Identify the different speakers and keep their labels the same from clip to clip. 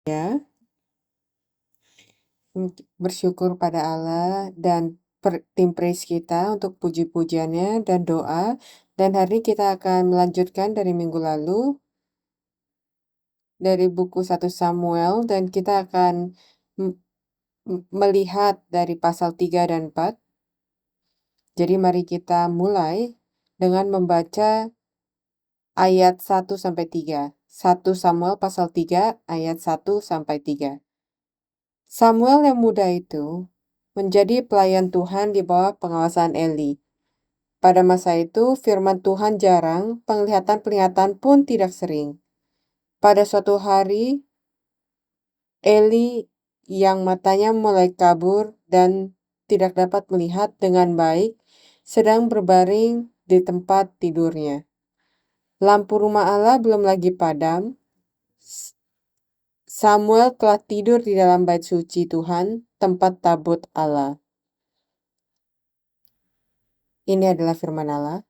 Speaker 1: Ya, bersyukur pada Allah dan tim praise kita untuk puji-pujiannya dan doa. Dan hari ini kita akan melanjutkan dari minggu lalu dari buku 1 Samuel dan kita akan melihat dari pasal 3 dan 4. Jadi mari kita mulai dengan membaca ayat 1 sampai 3. 1 Samuel pasal 3 ayat 1 sampai 3. Samuel yang muda itu menjadi pelayan Tuhan di bawah pengawasan Eli. Pada masa itu, firman Tuhan jarang, penglihatan-penglihatan pun tidak sering. Pada suatu hari, Eli yang matanya mulai kabur dan tidak dapat melihat dengan baik, sedang berbaring di tempat tidurnya. Lampu rumah Allah belum lagi padam. Samuel telah tidur di dalam bait suci Tuhan, tempat tabut Allah. Ini adalah firman Allah.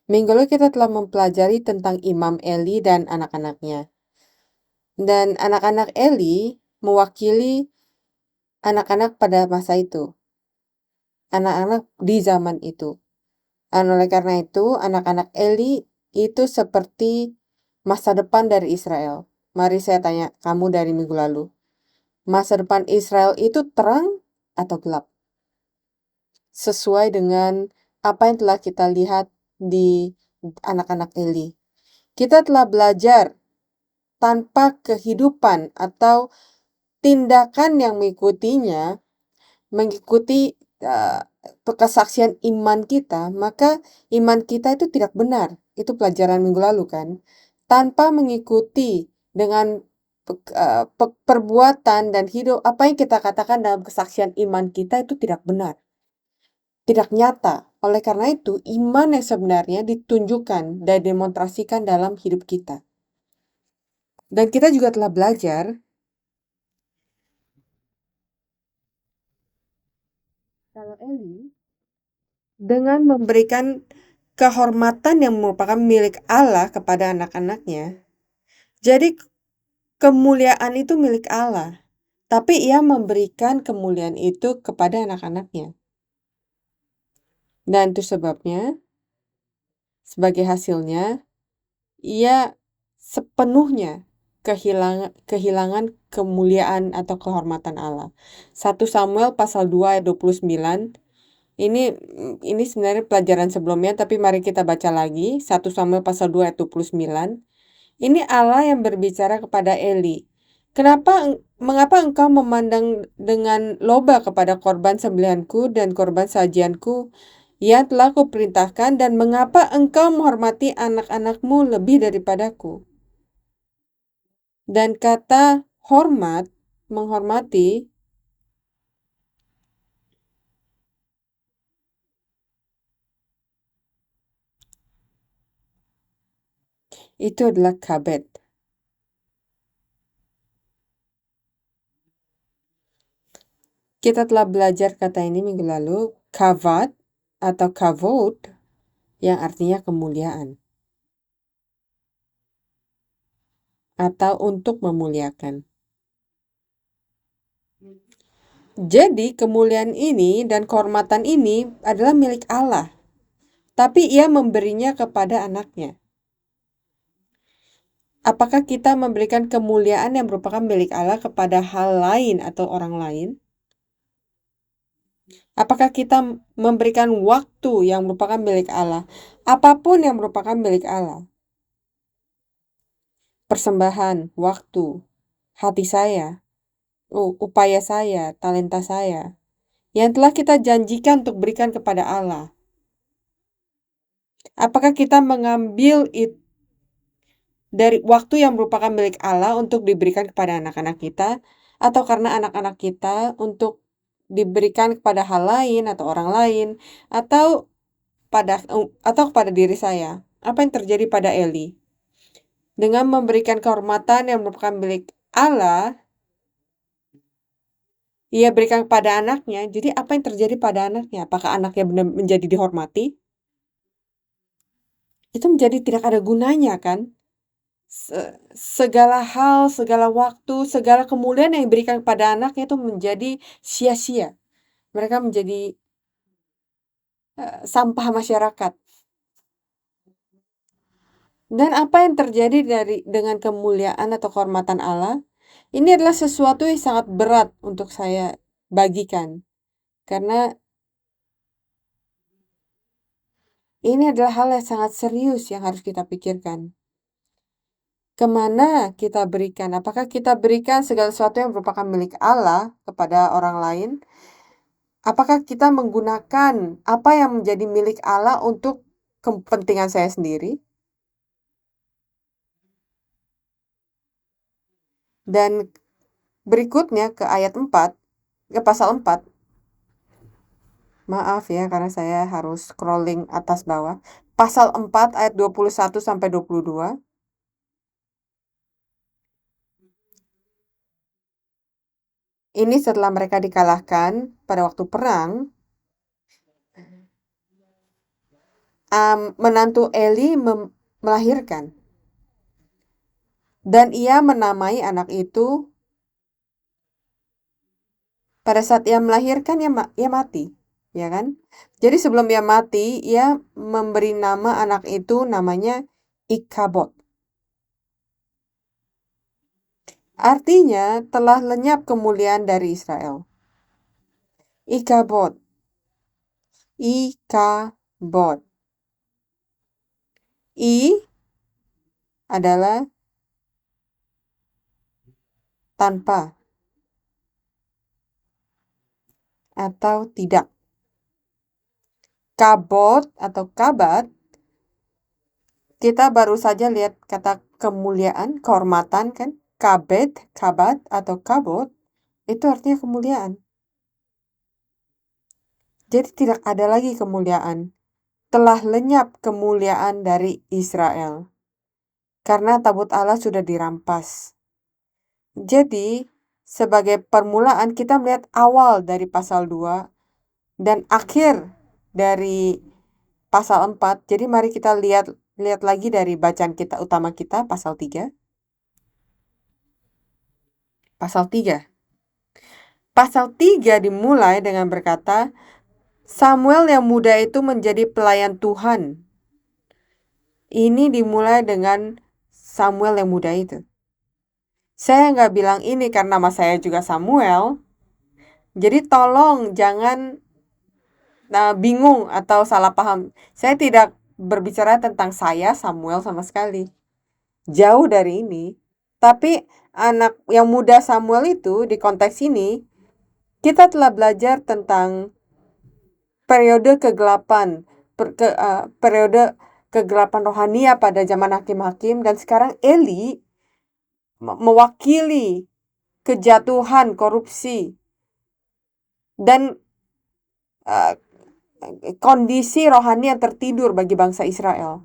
Speaker 1: Minggu lalu kita telah mempelajari tentang Imam Eli dan anak-anaknya. Dan anak-anak Eli mewakili anak-anak pada masa itu. Anak-anak di zaman itu. Oleh karena itu, anak-anak Eli itu seperti masa depan dari Israel. Mari saya tanya kamu dari minggu lalu. Masa depan Israel itu terang atau gelap? Sesuai dengan apa yang telah kita lihat di anak-anak Eli. Kita telah belajar tanpa kehidupan atau tindakan yang mengikutinya, mengikuti kesaksian iman kita, maka iman kita itu tidak benar. Itu pelajaran minggu lalu kan. Tanpa mengikuti dengan perbuatan dan hidup, apa yang kita katakan dalam kesaksian iman kita itu tidak benar. Tidak nyata. Oleh karena itu, iman yang sebenarnya ditunjukkan dan demonstrasikan dalam hidup kita. Dan kita juga telah belajar kalau Eli dengan memberikan kehormatan yang merupakan milik Allah kepada anak-anaknya, jadi kemuliaan itu milik Allah, tapi ia memberikan kemuliaan itu kepada anak-anaknya. Dan itu sebabnya, sebagai hasilnya, ia sepenuhnya kehilangan kemuliaan atau kehormatan Allah. 1 Samuel pasal 2 ayat 29. Ini sebenarnya pelajaran sebelumnya, tapi mari kita baca lagi. 1 Samuel pasal 2 ayat 29. Ini Allah yang berbicara kepada Eli. Mengapa engkau memandang dengan loba kepada korban sembelihanku dan korban sajianku yang telah kuperintahkan, dan mengapa engkau menghormati anak-anakmu lebih daripadaku? Dan kata hormat, menghormati, itu adalah kabed. Kita telah belajar kata ini minggu lalu, kavad atau kavod, yang artinya kemuliaan atau untuk memuliakan. Jadi kemuliaan ini dan kehormatan ini adalah milik Allah, tapi ia memberinya kepada anaknya. Apakah kita memberikan kemuliaan yang merupakan milik Allah kepada hal lain atau orang lain? Apakah kita memberikan waktu yang merupakan milik Allah? Apapun yang merupakan milik Allah. Persembahan, waktu, hati saya, upaya saya, talenta saya, yang telah kita janjikan untuk berikan kepada Allah. Apakah kita mengambil dari waktu yang merupakan milik Allah untuk diberikan kepada anak-anak kita, atau karena anak-anak kita untuk diberikan kepada hal lain atau orang lain, atau kepada diri saya? Apa yang terjadi pada Eli? Dengan memberikan kehormatan yang merupakan milik Allah, ia berikan kepada anaknya. Jadi apa yang terjadi pada anaknya? Apakah anaknya benar menjadi dihormati? Itu menjadi tidak ada gunanya kan? segala hal, segala waktu, segala kemuliaan yang diberikan kepada anaknya itu menjadi sia-sia. Mereka menjadi sampah masyarakat. Dan apa yang terjadi dengan kemuliaan atau kehormatan Allah? Ini adalah sesuatu yang sangat berat untuk saya bagikan. Karena ini adalah hal yang sangat serius yang harus kita pikirkan. Kemana kita berikan? Apakah kita berikan segala sesuatu yang merupakan milik Allah kepada orang lain? Apakah kita menggunakan apa yang menjadi milik Allah untuk kepentingan saya sendiri? Dan berikutnya ke ayat 4, ke pasal 4. Maaf ya, karena saya harus scrolling atas bawah. Pasal 4 ayat 21 sampai 22. Ini setelah mereka dikalahkan pada waktu perang. Menantu Eli melahirkan. Dan ia menamai anak itu. Pada saat ia melahirkan, ia mati. Ya kan? Jadi sebelum ia mati, ia memberi nama anak itu namanya Ikabod. Artinya telah lenyap kemuliaan dari Israel. Ikabod. Ikabod. I adalah tanpa atau tidak. Kabod atau kabat, kita baru saja lihat kata kemuliaan, kehormatan kan? Kabet, kabat atau kabot, itu artinya kemuliaan. Jadi tidak ada lagi kemuliaan. Telah lenyap kemuliaan dari Israel. Karena tabut Allah sudah dirampas. Jadi, sebagai permulaan kita melihat awal dari pasal 2 dan akhir dari pasal 4. Jadi mari kita lihat lagi dari bacaan kita utama kita, pasal 3. Pasal 3. Pasal 3 dimulai dengan berkata, Samuel yang muda itu menjadi pelayan Tuhan. Ini dimulai dengan Samuel yang muda itu. Saya nggak bilang ini karena nama saya juga Samuel. Jadi tolong jangan bingung atau salah paham. Saya tidak berbicara tentang saya, Samuel, sama sekali. Jauh dari ini. Tapi anak yang muda Samuel itu di konteks ini, kita telah belajar tentang periode kegelapan, periode kegelapan rohania pada zaman hakim-hakim. Dan sekarang Eli mewakili kejatuhan, korupsi, dan kondisi rohani yang tertidur bagi bangsa Israel.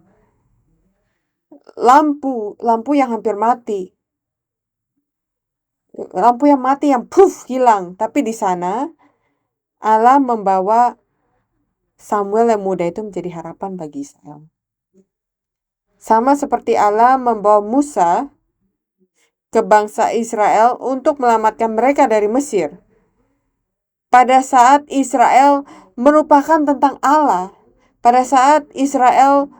Speaker 1: Lampu yang hampir mati. Lampu yang mati yang hilang. Tapi di sana Allah membawa Samuel yang muda itu menjadi harapan bagi Israel. Sama seperti Allah membawa Musa ke bangsa Israel untuk menyelamatkan mereka dari Mesir. Pada saat Israel melupakan tentang Allah, pada saat Israel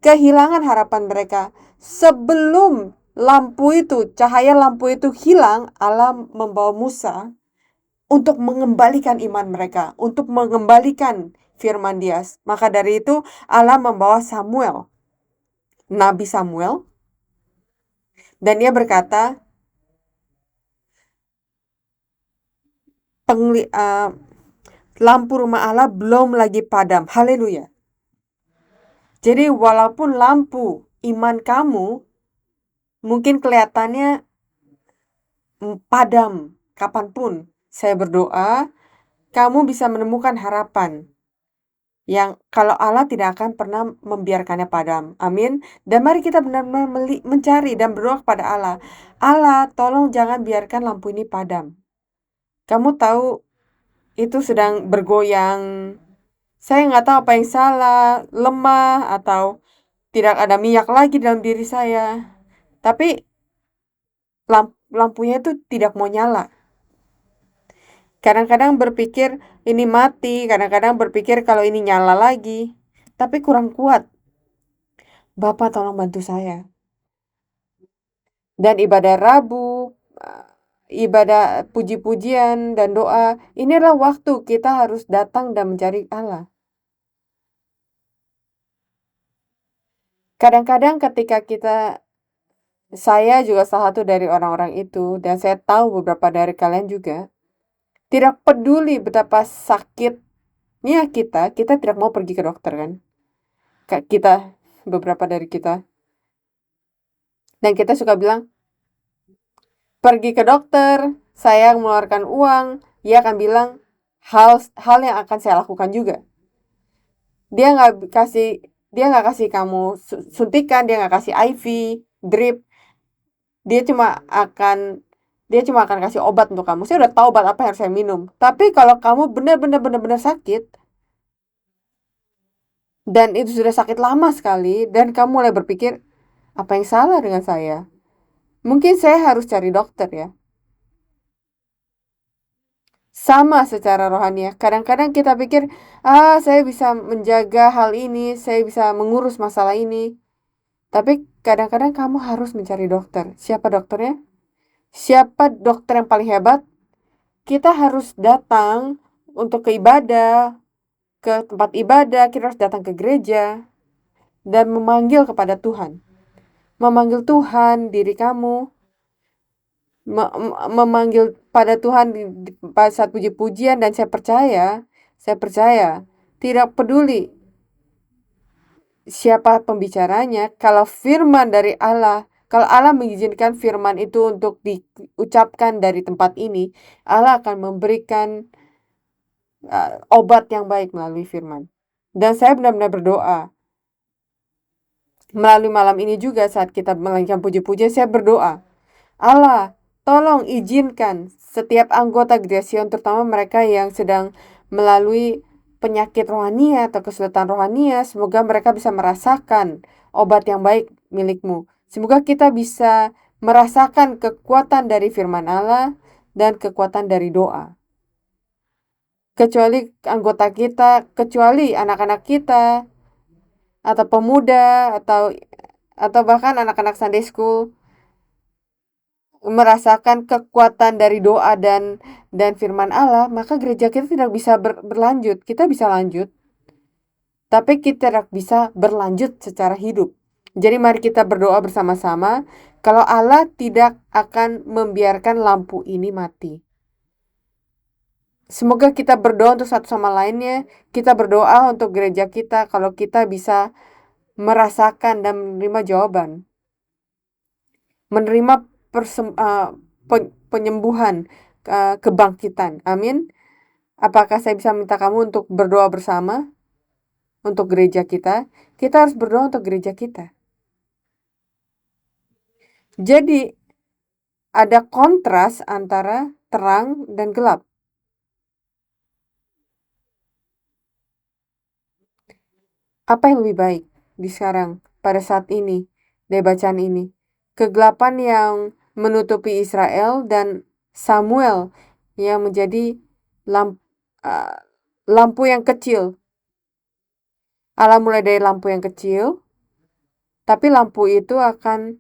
Speaker 1: kehilangan harapan mereka, sebelum cahaya lampu itu hilang, Allah membawa Musa untuk mengembalikan iman mereka, untuk mengembalikan firman Dia. Maka dari itu Allah membawa Samuel, Nabi Samuel, dan dia berkata, lampu rumah Allah belum lagi padam. Haleluya. Jadi walaupun lampu iman kamu mungkin kelihatannya padam kapanpun, saya berdoa kamu bisa menemukan harapan yang kalau Allah tidak akan pernah membiarkannya padam. Amin. Dan mari kita benar-benar mencari dan berdoa kepada Allah. Allah, tolong jangan biarkan lampu ini padam. Kamu tahu itu sedang bergoyang. Saya nggak tahu apa yang salah, lemah, atau tidak ada minyak lagi dalam diri saya. tapi lampunya itu tidak mau nyala. Kadang-kadang berpikir ini mati, kadang-kadang berpikir kalau ini nyala lagi, tapi kurang kuat. Bapak tolong bantu saya. Dan ibadah Rabu, ibadah puji-pujian dan doa, ini adalah waktu kita harus datang dan mencari Allah. Kadang-kadang ketika saya juga salah satu dari orang-orang itu, dan saya tahu beberapa dari kalian juga, tidak peduli betapa sakitnya kita tidak mau pergi ke dokter kan? Kita, beberapa dari kita. Dan kita suka bilang, pergi ke dokter, saya mengeluarkan uang, dia akan bilang hal yang akan saya lakukan juga. Dia nggak kasih kamu suntikan, dia nggak kasih IV, drip, dia cuma akan kasih obat untuk kamu. Saya udah tahu obat apa yang harus saya minum. Tapi kalau kamu benar-benar sakit, dan itu sudah sakit lama sekali, dan kamu mulai berpikir, apa yang salah dengan saya? Mungkin saya harus cari dokter ya. Sama secara rohani ya. Kadang-kadang kita pikir, saya bisa menjaga hal ini, saya bisa mengurus masalah ini. Tapi kadang-kadang kamu harus mencari dokter. Siapa dokternya? Siapa dokter yang paling hebat? Kita harus datang untuk ke ibadah, ke tempat ibadah, kita harus datang ke gereja dan memanggil kepada Tuhan. Memanggil Tuhan diri kamu, memanggil pada Tuhan pada saat puji-pujian, dan saya percaya tidak peduli siapa pembicaranya, kalau firman dari Allah, kalau Allah mengizinkan firman itu untuk diucapkan dari tempat ini, Allah akan memberikan obat yang baik melalui firman. Dan saya benar-benar berdoa melalui malam ini juga, saat kita melanjutkan puji-pujian, saya berdoa, Allah, tolong izinkan setiap anggota Gereja Sion, terutama mereka yang sedang melalui penyakit rohania atau kesulitan rohania, semoga mereka bisa merasakan obat yang baik milikmu. Semoga kita bisa merasakan kekuatan dari firman Allah dan kekuatan dari doa. Kecuali anggota kita, kecuali anak-anak kita, atau pemuda, atau bahkan anak-anak Sunday School, merasakan kekuatan dari doa dan firman Allah, maka gereja kita tidak bisa berlanjut. Kita bisa lanjut, tapi kita tidak bisa berlanjut secara hidup. Jadi mari kita berdoa bersama-sama, kalau Allah tidak akan membiarkan lampu ini mati. Semoga kita berdoa untuk satu sama lainnya. Kita berdoa untuk gereja kita, kalau kita bisa merasakan dan menerima jawaban, menerima penyembuhan, kebangkitan. Amin. Apakah saya bisa minta kamu untuk berdoa bersama untuk gereja kita? Kita harus berdoa untuk gereja kita. Jadi ada kontras antara terang dan gelap. Apa yang lebih baik di sekarang, pada saat ini, dari bacaan ini? Kegelapan yang menutupi Israel dan Samuel yang menjadi lampu yang kecil. Allah mulai dari lampu yang kecil, tapi lampu itu akan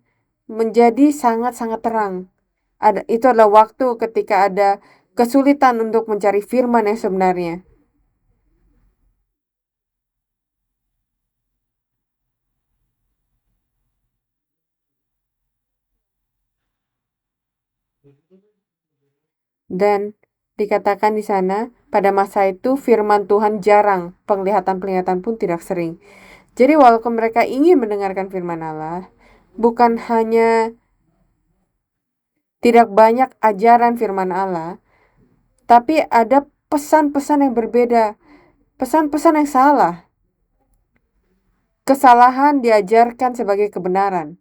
Speaker 1: menjadi sangat-sangat terang. Itu adalah waktu ketika ada kesulitan untuk mencari firman yang sebenarnya. Dan dikatakan di sana, pada masa itu firman Tuhan jarang, penglihatan-penglihatan pun tidak sering. Jadi walaupun mereka ingin mendengarkan firman Allah, bukan hanya tidak banyak ajaran firman Allah, tapi ada pesan-pesan yang berbeda, pesan-pesan yang salah. Kesalahan diajarkan sebagai kebenaran.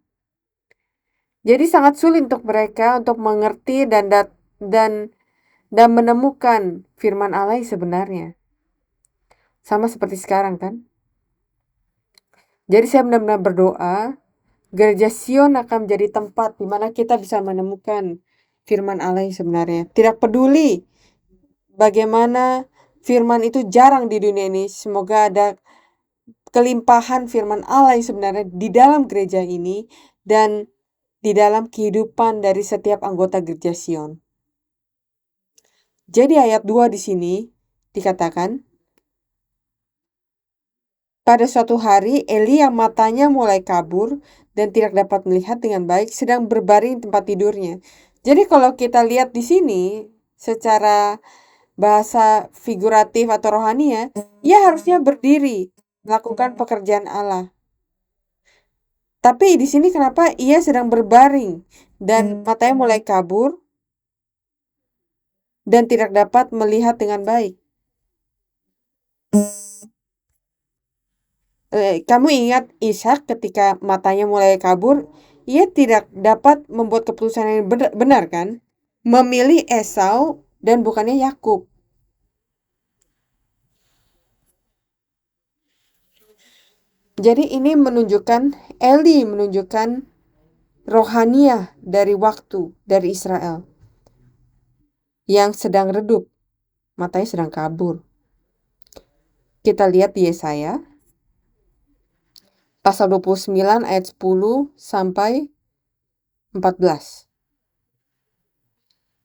Speaker 1: Jadi sangat sulit untuk mereka untuk mengerti dan menemukan firman Allah yang sebenarnya. Sama seperti sekarang kan? Jadi saya benar-benar berdoa, Gereja Sion akan menjadi tempat di mana kita bisa menemukan firman Allah yang sebenarnya. Tidak peduli bagaimana firman itu jarang di dunia ini, semoga ada kelimpahan firman Allah yang sebenarnya di dalam gereja ini dan di dalam kehidupan dari setiap anggota Gereja Sion. Jadi ayat 2 di sini dikatakan, pada suatu hari Eli yang matanya mulai kabur dan tidak dapat melihat dengan baik sedang berbaring di tempat tidurnya. Jadi kalau kita lihat di sini secara bahasa figuratif atau rohani ia harusnya berdiri melakukan pekerjaan Allah. Tapi di sini kenapa ia sedang berbaring dan matanya mulai kabur dan tidak dapat melihat dengan baik. Kamu ingat Ishak ketika matanya mulai kabur, ia tidak dapat membuat keputusan yang benar kan? Memilih Esau dan bukannya Yakub. Jadi ini menunjukkan, Eli menunjukkan rohaniah dari waktu dari Israel yang sedang redup, matanya sedang kabur. Kita lihat di Yesaya pasal 29 ayat 10 sampai 14.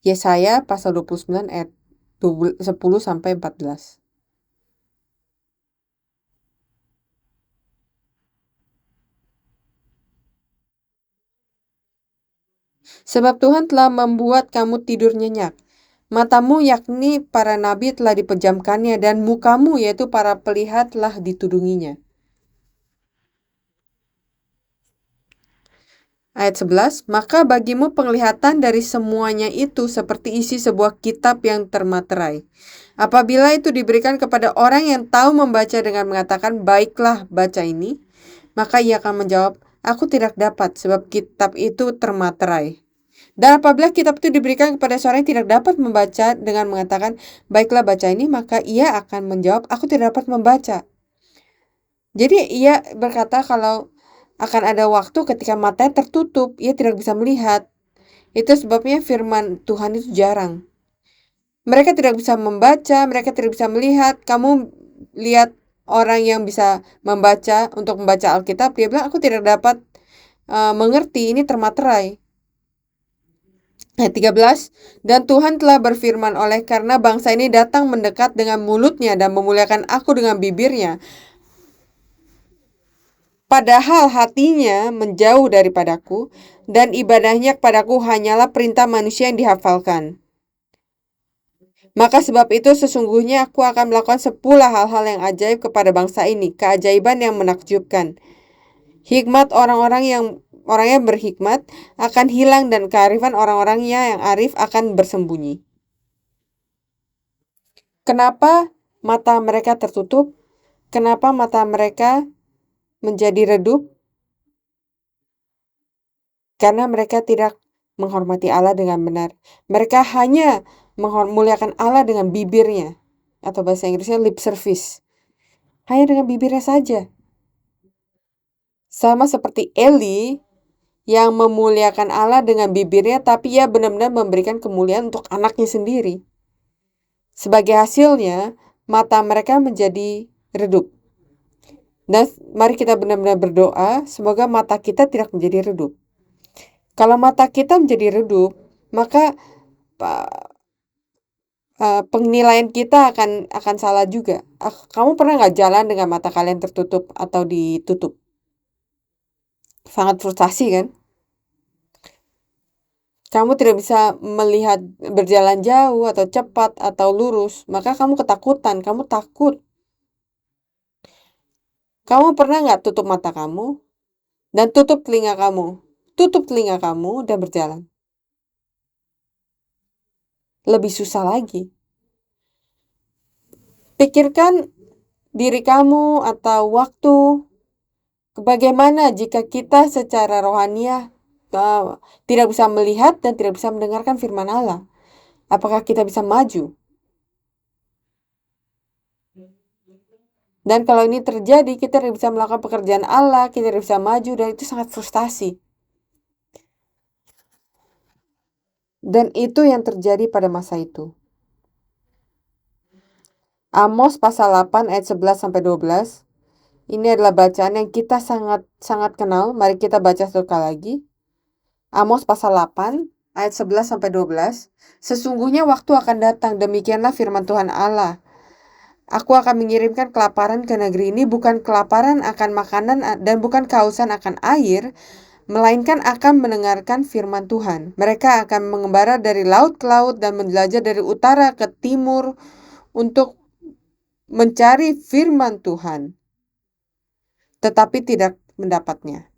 Speaker 1: Yesaya pasal 29 ayat 10 sampai 14. Sebab Tuhan telah membuat kamu tidur nyenyak. Matamu yakni para nabi telah dipejamkannya dan mukamu yaitu para pelihat telah ditudunginya. Ayat 11, maka bagimu penglihatan dari semuanya itu seperti isi sebuah kitab yang termaterai. Apabila itu diberikan kepada orang yang tahu membaca dengan mengatakan, baiklah baca ini, maka ia akan menjawab, aku tidak dapat sebab kitab itu termaterai. Dan apabila kitab itu diberikan kepada seorang yang tidak dapat membaca dengan mengatakan, baiklah baca ini, maka ia akan menjawab, aku tidak dapat membaca. Jadi ia berkata kalau akan ada waktu ketika matanya tertutup, ia tidak bisa melihat. Itu sebabnya firman Tuhan itu jarang. Mereka tidak bisa membaca, mereka tidak bisa melihat. Kamu lihat orang yang bisa membaca untuk membaca Alkitab, dia bilang aku tidak dapat mengerti, ini termaterai. Ayat 13, dan Tuhan telah berfirman oleh karena bangsa ini datang mendekat dengan mulutnya dan memuliakan aku dengan bibirnya, padahal hatinya menjauh daripadaku dan ibadahnya kepadaku hanyalah perintah manusia yang dihafalkan. Maka sebab itu sesungguhnya aku akan melakukan 10 hal-hal yang ajaib kepada bangsa ini, keajaiban yang menakjubkan. Hikmat orang yang berhikmat akan hilang dan kearifan orang-orangnya yang arif akan bersembunyi. Kenapa mata mereka tertutup? Kenapa mata mereka menjadi redup? Karena mereka tidak menghormati Allah dengan benar. Mereka hanya memuliakan Allah dengan bibirnya. Atau bahasa Inggrisnya lip service. Hanya dengan bibirnya saja. Sama seperti Eli yang memuliakan Allah dengan bibirnya, tapi ia benar-benar memberikan kemuliaan untuk anaknya sendiri. Sebagai hasilnya, mata mereka menjadi redup. Dan mari kita benar-benar berdoa, semoga mata kita tidak menjadi redup. Kalau mata kita menjadi redup, maka penilaian kita akan salah juga. Kamu pernah nggak jalan dengan mata kalian tertutup atau ditutup? Sangat frustasi kan? Kamu tidak bisa melihat berjalan jauh atau cepat atau lurus, maka kamu ketakutan, kamu takut. Kamu pernah nggak tutup mata kamu dan tutup telinga kamu? Tutup telinga kamu dan berjalan. Lebih susah lagi. Pikirkan diri kamu atau waktu. Bagaimana jika kita secara rohaniah tidak bisa melihat dan tidak bisa mendengarkan firman Allah? Apakah kita bisa maju? Dan kalau ini terjadi, kita tidak bisa melakukan pekerjaan Allah, kita tidak bisa maju, dan itu sangat frustasi. Dan itu yang terjadi pada masa itu. Amos pasal 8 ayat 11-12. Ini adalah bacaan yang kita sangat kenal. Mari kita baca sekali lagi. Amos pasal 8 ayat 11-12. Sesungguhnya waktu akan datang, demikianlah firman Tuhan Allah. Aku akan mengirimkan kelaparan ke negeri ini, bukan kelaparan akan makanan dan bukan kehausan akan air, melainkan akan mendengarkan firman Tuhan. Mereka akan mengembara dari laut ke laut dan menjelajah dari utara ke timur untuk mencari firman Tuhan, tetapi tidak mendapatnya.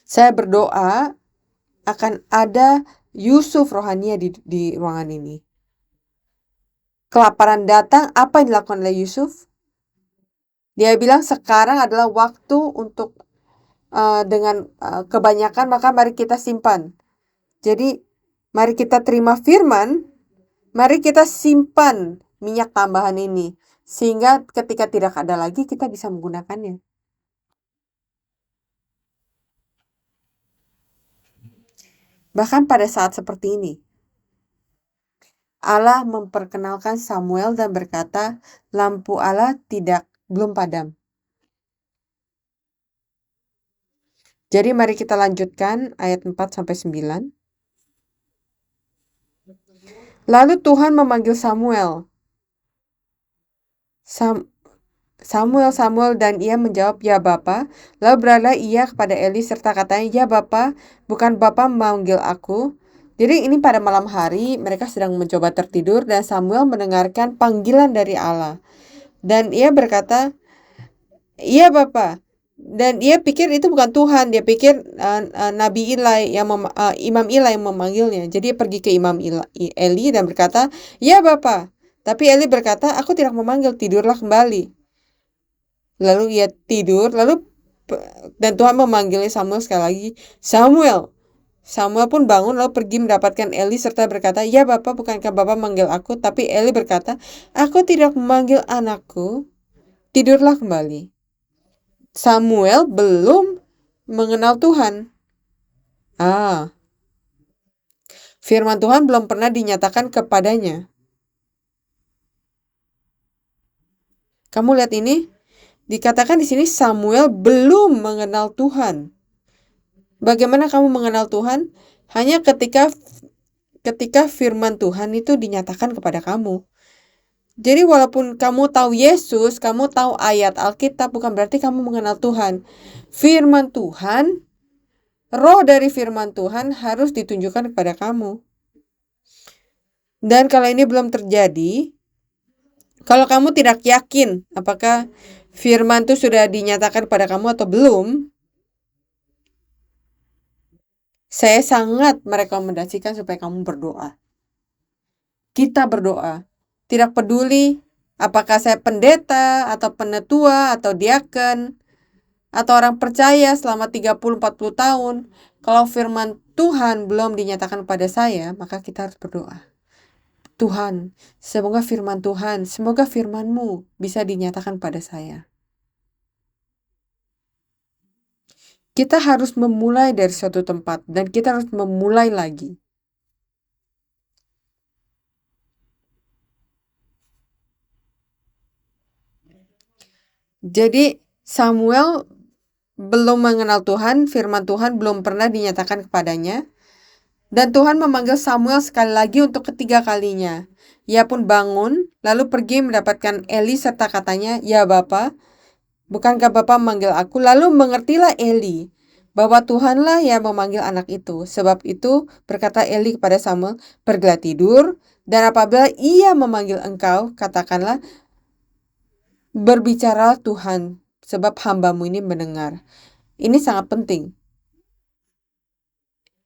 Speaker 1: Saya berdoa akan ada Yusuf rohania di ruangan ini. Kelaparan datang, apa yang dilakukan oleh Yusuf? Dia bilang sekarang adalah waktu untuk dengan kebanyakan, maka mari kita simpan. Jadi mari kita terima firman, mari kita simpan minyak tambahan ini, sehingga ketika tidak ada lagi kita bisa menggunakannya. Bahkan pada saat seperti ini, Allah memperkenalkan Samuel dan berkata, lampu Allah belum padam. Jadi mari kita lanjutkan ayat 4-9. Lalu Tuhan memanggil Samuel. Samuel, dan ia menjawab, ya Bapa. Lalu berkata ia kepada Eli serta katanya, ya Bapa, bukan Bapa memanggil aku. Jadi ini pada malam hari mereka sedang mencoba tertidur dan Samuel mendengarkan panggilan dari Allah. Dan ia berkata, iya Bapa. Dan ia pikir itu bukan Tuhan, dia pikir Nabi Eli Imam Eli yang memanggilnya. Jadi dia pergi ke Imam Eli dan berkata, ya Bapa. Tapi Eli berkata, aku tidak memanggil, tidurlah kembali. Lalu ia tidur, dan Tuhan memanggilnya Samuel sekali lagi, Samuel. Samuel pun bangun lalu pergi mendapatkan Eli serta berkata, ya Bapa, bukankah Bapa memanggil aku? Tapi Eli berkata, aku tidak memanggil anakku, tidurlah kembali. Samuel belum mengenal Tuhan. Firman Tuhan belum pernah dinyatakan kepadanya. Kamu lihat ini, dikatakan di sini Samuel belum mengenal Tuhan. Bagaimana kamu mengenal Tuhan? Hanya ketika firman Tuhan itu dinyatakan kepada kamu. Jadi walaupun kamu tahu Yesus, kamu tahu ayat Alkitab, bukan berarti kamu mengenal Tuhan. Firman Tuhan, roh dari firman Tuhan harus ditunjukkan kepada kamu. Dan kalau ini belum terjadi, kalau kamu tidak yakin apakah firman itu sudah dinyatakan kepada kamu atau belum, saya sangat merekomendasikan supaya kamu berdoa. Kita berdoa. Tidak peduli apakah saya pendeta atau penetua atau diaken atau orang percaya selama 30-40 tahun. Kalau firman Tuhan belum dinyatakan pada saya, maka kita harus berdoa. Tuhan, semoga firman Tuhan, semoga firman-Mu bisa dinyatakan pada saya. Kita harus memulai dari suatu tempat dan kita harus memulai lagi. Jadi Samuel belum mengenal Tuhan, firman Tuhan belum pernah dinyatakan kepadanya. Dan Tuhan memanggil Samuel sekali lagi untuk ketiga kalinya. Ia pun bangun, lalu pergi mendapatkan Eli serta katanya, ya Bapa, bukankah Bapa memanggil aku? Lalu mengertilah Eli bahwa Tuhanlah yang memanggil anak itu. Sebab itu berkata Eli kepada Samuel, pergilah tidur, dan apabila ia memanggil engkau, katakanlah, berbicara Tuhan, sebab hamba-Mu ini mendengar. Ini sangat penting.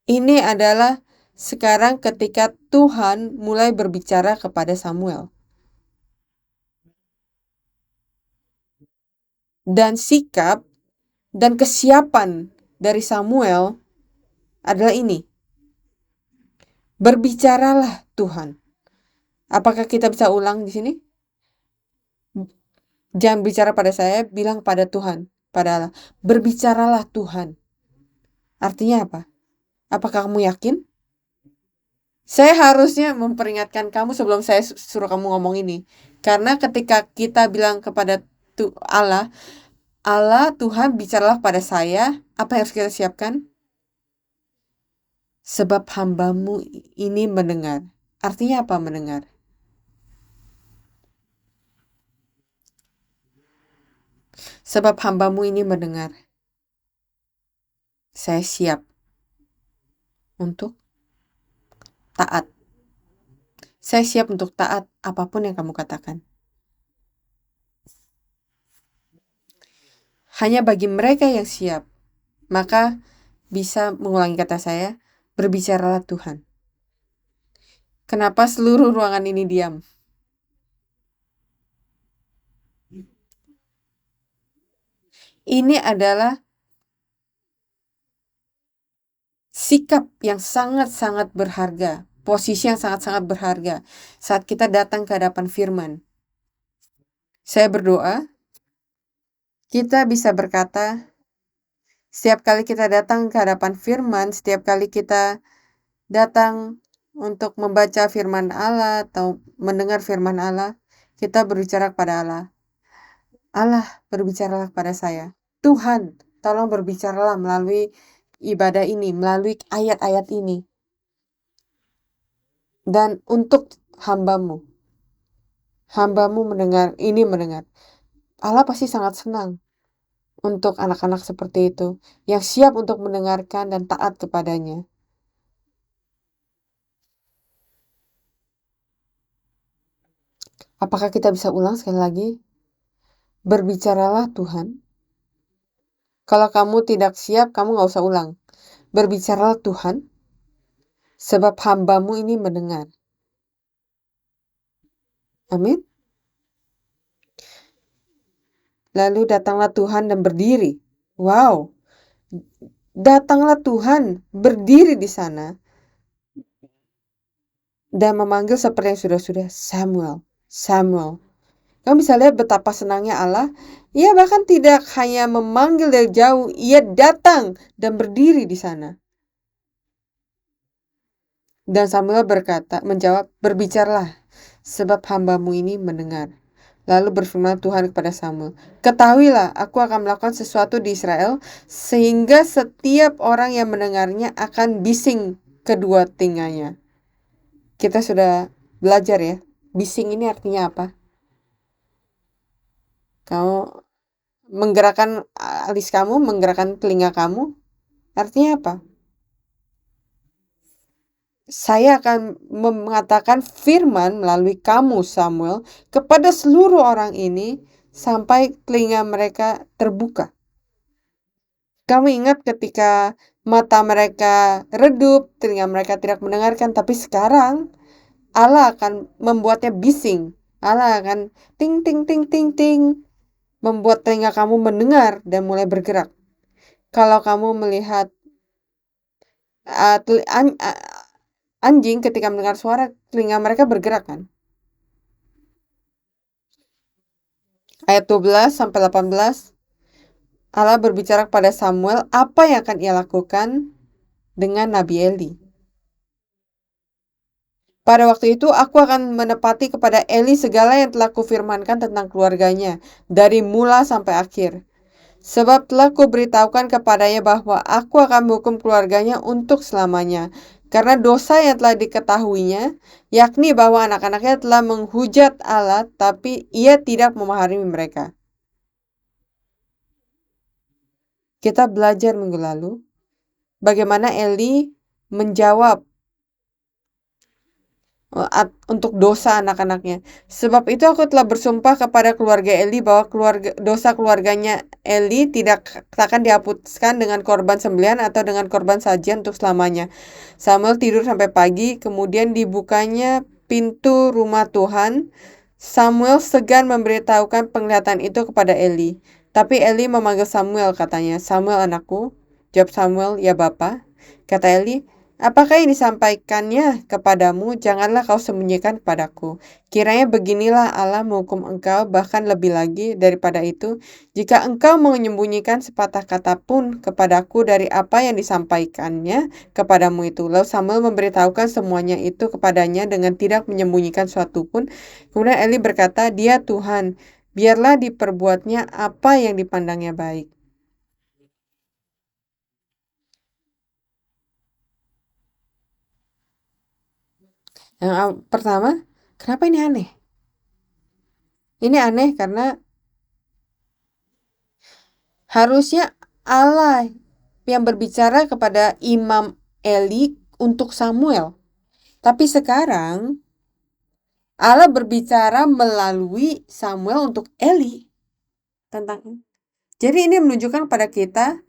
Speaker 1: Ini adalah sekarang ketika Tuhan mulai berbicara kepada Samuel. Dan sikap dan kesiapan dari Samuel adalah ini. Berbicaralah Tuhan. Apakah kita bisa ulang di sini? Jangan bicara pada saya, bilang pada Tuhan, pada Allah. Berbicaralah Tuhan. Artinya apa? Apakah kamu yakin? Saya harusnya memperingatkan kamu sebelum saya suruh kamu ngomong ini. Karena ketika kita bilang kepada Allah, Allah Tuhan bicaralah pada saya, apa yang harus kita siapkan? Sebab hambamu ini mendengar. Artinya apa mendengar? Sebab hambamu ini mendengar. Saya siap untuk taat. Saya siap untuk taat apapun yang kamu katakan. Hanya bagi mereka yang siap, maka bisa mengulangi kata saya, berbicaralah Tuhan. Kenapa seluruh ruangan ini diam? Ini adalah sikap yang sangat-sangat berharga, posisi yang sangat-sangat berharga saat kita datang ke hadapan firman. Saya berdoa, kita bisa berkata, setiap kali kita datang ke hadapan firman, setiap kali kita datang untuk membaca firman Allah atau mendengar firman Allah, kita berbicara kepada Allah. Allah, berbicaralah kepada saya. Tuhan, tolong berbicaralah melalui ibadah ini, melalui ayat-ayat ini. Dan untuk hambamu mendengar, ini mendengar. Allah pasti sangat senang untuk anak-anak seperti itu, yang siap untuk mendengarkan dan taat kepadanya. Apakah kita bisa ulang sekali lagi? Berbicaralah Tuhan. Kalau kamu tidak siap, kamu gak usah ulang. Berbicaralah Tuhan, sebab hambamu ini mendengar. Amin. Lalu datanglah Tuhan dan berdiri. Wow. Datanglah Tuhan berdiri di sana dan memanggil seperti yang sudah-sudah, Samuel, Samuel. Kamu bisa lihat betapa senangnya Allah. Ia bahkan tidak hanya memanggil dari jauh, ia datang dan berdiri di sana. Dan Samuel menjawab, berbicaralah, sebab hambamu ini mendengar. Lalu berfirman Tuhan kepada Samuel, ketahuilah, aku akan melakukan sesuatu di Israel, sehingga setiap orang yang mendengarnya akan bising kedua telinganya. Kita sudah belajar ya, bising ini artinya apa? Kamu menggerakkan alis kamu, menggerakkan telinga kamu, artinya apa? Saya akan mengatakan firman melalui kamu, Samuel, kepada seluruh orang ini sampai telinga mereka terbuka. Kamu ingat ketika mata mereka redup, telinga mereka tidak mendengarkan, tapi sekarang Allah akan membuatnya bising. Allah akan ting ting ting ting ting, membuat telinga kamu mendengar dan mulai bergerak. Kalau kamu melihat anjing ketika mendengar suara, telinga mereka bergerak kan? Ayat 12 sampai 18, Allah berbicara kepada Samuel apa yang akan ia lakukan dengan Nabi Eli. Pada waktu itu aku akan menepati kepada Eli segala yang telah kufirmankan tentang keluarganya, dari mula sampai akhir. Sebab telah kuberitahukan kepadanya bahwa aku akan menghukum keluarganya untuk selamanya, karena dosa yang telah diketahuinya, yakni bahwa anak-anaknya telah menghujat Allah, tapi ia tidak memahami mereka. Kita belajar minggu lalu bagaimana Eli menjawab untuk dosa anak-anaknya. Sebab itu aku telah bersumpah kepada keluarga Eli bahwa dosa keluarganya Eli tidak akan dihapuskan dengan korban sembelihan atau dengan korban sajian untuk selamanya. Samuel tidur sampai pagi, kemudian dibukanya pintu rumah Tuhan. Samuel segan memberitahukan penglihatan itu kepada Eli. Tapi Eli memanggil Samuel, katanya, Samuel anakku. Jawab Samuel, ya Bapa. Kata Eli, Apakah yang disampaikannya kepadamu, janganlah kau sembunyikan kepadaku. Kiranya beginilah Allah menghukum engkau, bahkan lebih lagi daripada itu, jika engkau menyembunyikan sepatah kata pun kepadaku dari apa yang disampaikannya kepadamu itu. Lalu Samuel memberitahukan semuanya itu kepadanya dengan tidak menyembunyikan suatu pun. Kemudian Eli berkata, "Dia Tuhan, biarlah diperbuatnya apa yang dipandangnya baik." Yang pertama, kenapa ini aneh? Ini aneh karena harusnya Allah yang berbicara kepada Imam Eli untuk Samuel. Tapi sekarang Allah berbicara melalui Samuel untuk Eli tentang. Jadi ini menunjukkan pada kita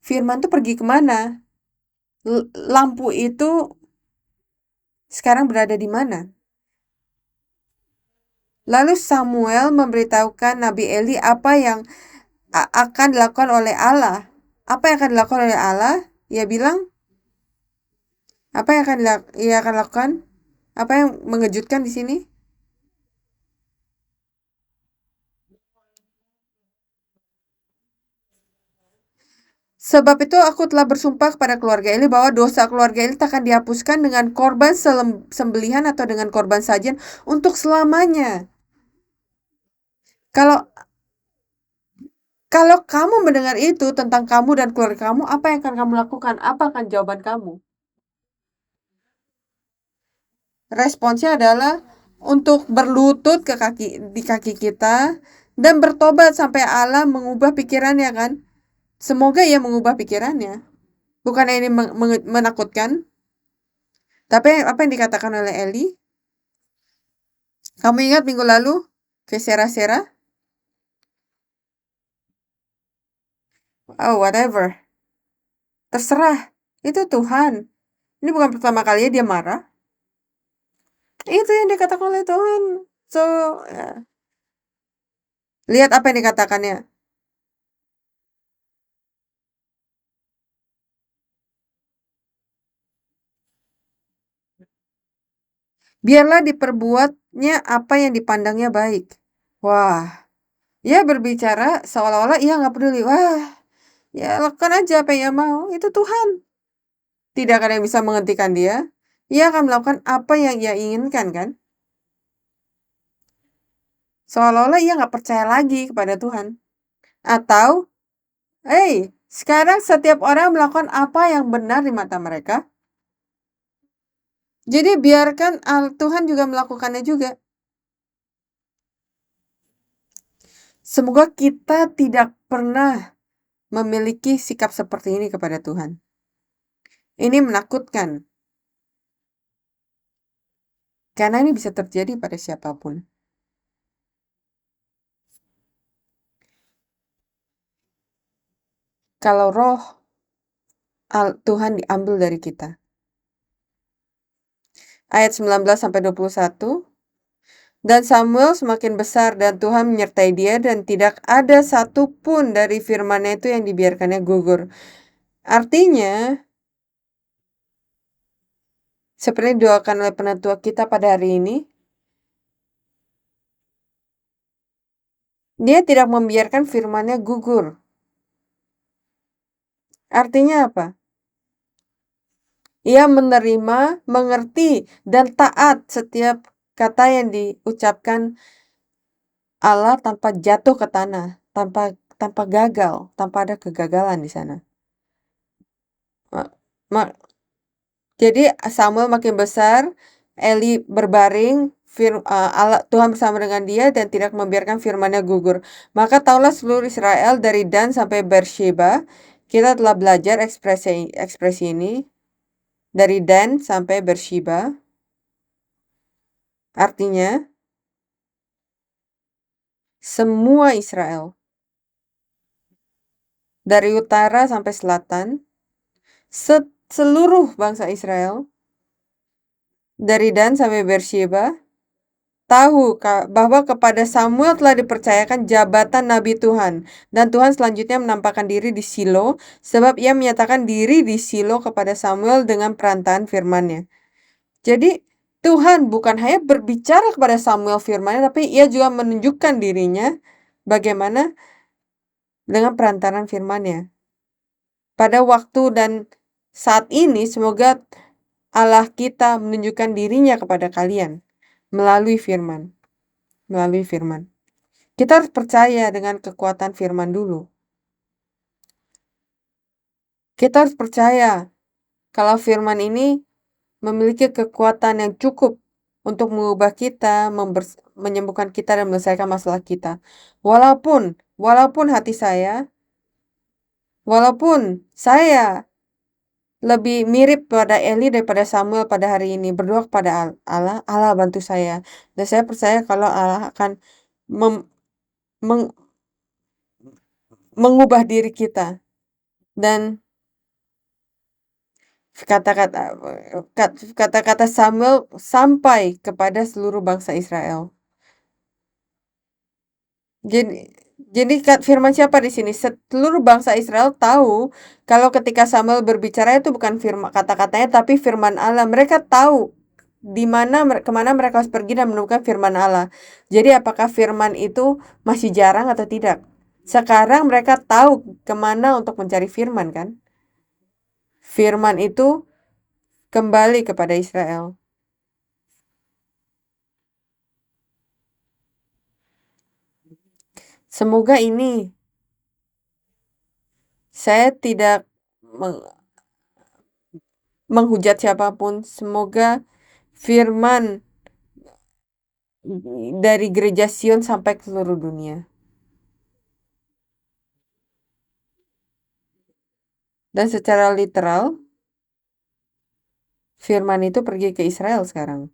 Speaker 1: firman itu pergi kemana? Lampu itu sekarang berada di mana? Lalu Samuel memberitahukan Nabi Eli apa yang akan dilakukan oleh Allah. Apa yang akan dilakukan oleh Allah? Ia bilang, apa yang ia akan lakukan? Apa yang mengejutkan di sini? Sebab itu aku telah bersumpah kepada keluarga Eli bahwa dosa keluarga Eli takkan dihapuskan dengan korban sembelihan atau dengan korban sajian untuk selamanya. Kalau kalau kamu mendengar itu tentang kamu dan keluarga kamu, apa yang akan kamu lakukan? Apa akan jawaban kamu? Responsnya adalah untuk berlutut di kaki kita dan bertobat sampai Allah mengubah pikirannya kan? Semoga ia mengubah pikirannya. Bukan ini menakutkan? Tapi apa yang dikatakan oleh Eli? Kamu ingat minggu lalu ke Sera-Sera? Oh, whatever. Terserah. Itu Tuhan. Ini bukan pertama kalinya dia marah. Itu yang dikatakan oleh Tuhan. So, ya. Lihat apa yang dikatakannya. Biarlah diperbuatnya apa yang dipandangnya baik. Wah, ia berbicara seolah-olah ia nggak peduli. Wah, ya lakukan aja apa yang ia mau. Itu Tuhan. Tidak ada yang bisa menghentikan dia. Ia akan melakukan apa yang ia inginkan kan? Seolah-olah ia nggak percaya lagi kepada Tuhan. Atau, sekarang setiap orang melakukan apa yang benar di mata mereka. Jadi biarkan Tuhan juga melakukannya juga. Semoga kita tidak pernah memiliki sikap seperti ini kepada Tuhan. Ini menakutkan. Karena ini bisa terjadi pada siapapun. Kalau roh Tuhan diambil dari kita. Ayat 19-21. Dan Samuel semakin besar dan Tuhan menyertai dia dan tidak ada satupun dari firman-Nya itu yang dibiarkannya gugur. Artinya, seperti didoakan oleh penatua kita pada hari ini, dia tidak membiarkan firman-Nya gugur. Artinya apa? Ia menerima, mengerti, dan taat setiap kata yang diucapkan Allah tanpa jatuh ke tanah, tanpa gagal, tanpa ada kegagalan di sana. Jadi Samuel makin besar, Eli berbaring, Tuhan bersama dengan dia dan tidak membiarkan firman-Nya gugur. Maka tahulah seluruh Israel dari Dan sampai Beersheba. Kita telah belajar ekspresi ini dari Dan sampai Beersheba. Artinya semua Israel dari utara sampai selatan, seluruh bangsa Israel dari Dan sampai Beersheba tahu bahwa kepada Samuel telah dipercayakan jabatan Nabi Tuhan. Dan Tuhan selanjutnya menampakkan diri di Shilo, sebab ia menyatakan diri di Shilo kepada Samuel dengan perantaraan firman-Nya. Jadi, Tuhan bukan hanya berbicara kepada Samuel firman-Nya, tapi ia juga menunjukkan dirinya bagaimana dengan perantaraan firman-Nya. Pada waktu dan saat ini, semoga Allah kita menunjukkan dirinya kepada kalian melalui firman. Kita harus percaya dengan kekuatan firman dulu. Kita harus percaya kalau firman ini memiliki kekuatan yang cukup untuk mengubah kita, menyembuhkan kita dan menyelesaikan masalah kita. Walaupun walaupun saya lebih mirip pada Eli daripada Samuel pada hari ini, berdoa kepada Allah bantu saya. Dan saya percaya kalau Allah akan mengubah diri kita. Dan kata-kata Samuel sampai kepada seluruh bangsa Israel. Jadi firman siapa di sini? Seluruh bangsa Israel tahu kalau ketika Samuel berbicara itu bukan firman kata-katanya tapi firman Allah. Mereka tahu kemana mereka harus pergi dan menemukan firman Allah. Jadi apakah firman itu masih jarang atau tidak? Sekarang mereka tahu kemana untuk mencari firman kan? Firman itu kembali kepada Israel. Semoga ini saya tidak menghujat siapapun. Semoga firman dari gereja Sion sampai ke seluruh dunia. Dan secara literal, firman itu pergi ke Israel sekarang.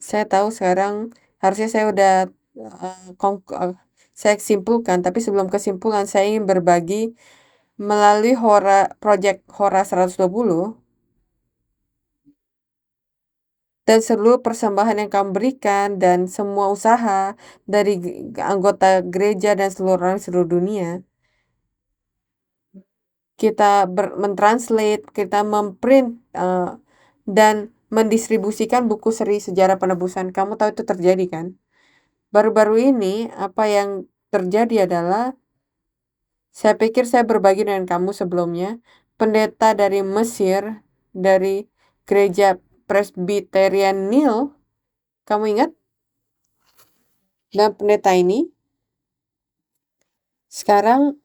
Speaker 1: Saya tahu sekarang harusnya saya udah saya simpulkan, tapi sebelum kesimpulan saya ingin berbagi melalui Project Hora 120 dan seluruh persembahan yang kamu berikan dan semua usaha dari anggota gereja dan seluruh orang seluruh dunia. Kita mentranslate, kita memprint dan mendistribusikan buku seri sejarah penebusan. Kamu tahu itu terjadi kan? Baru-baru ini apa yang terjadi adalah saya pikir saya berbagi dengan kamu sebelumnya, pendeta dari Mesir, dari gereja Presbyterian Nil, kamu ingat? Dan pendeta ini sekarang